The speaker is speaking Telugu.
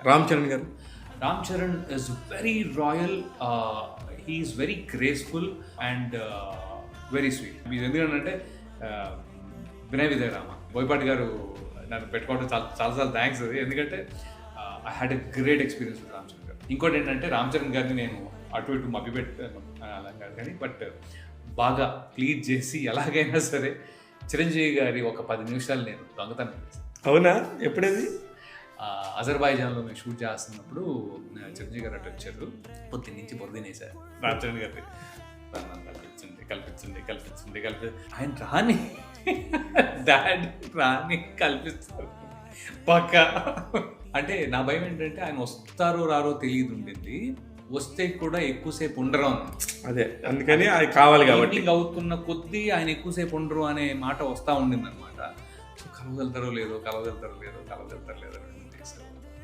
రామ్ చరణ్ గారు? Ram Charan is very royal, he's very graceful and very sweet. మీరు ఎందుకంటే వినయ విజయ రామ బోయపాటి గారు నన్ను పెట్టుకోవడం చాలాసార్లు థ్యాంక్స్ అది. ఎందుకంటే I had a great experience with Ram Charan గారు. ఇంకోటి ఏంటంటే రామ్ చరణ్ గారిని నేను అటు ఇటు మభ్యపెట్టాను అలా కాదు కానీ, బట్ బాగా ప్లీజ్ చేసి ఎలాగైనా సరే చిరంజీవి గారి ఒక 10 నిమిషాలు నేను దొంగతనం చేశాను. అవునా? ఎప్పుడేది? అజర్బైజాన్లో మేము షూట్ చేస్తున్నప్పుడు చిరంజీవి గారు అటు వచ్చారు. పొద్దున్న నుంచి పొద్దునేసారు రామ్ చరణ్ గారిని, కల్పించండి. ఆయన రాని డాడ్ రాని కల్పిస్తారు పక్క. అంటే నా భయం ఏంటంటే ఆయన వస్తారో రారో తెలియదు ఉండింది, వస్తే కూడా ఎక్కువసేపు ఉండరు అని. అదే అందుకని అది కావాలి కాబట్టి అవుతున్న కొద్దీ ఆయన ఎక్కువసేపు ఉండరు అనే మాట వస్తూ ఉండింది అనమాట. సో కలవగలుగుతారో లేదో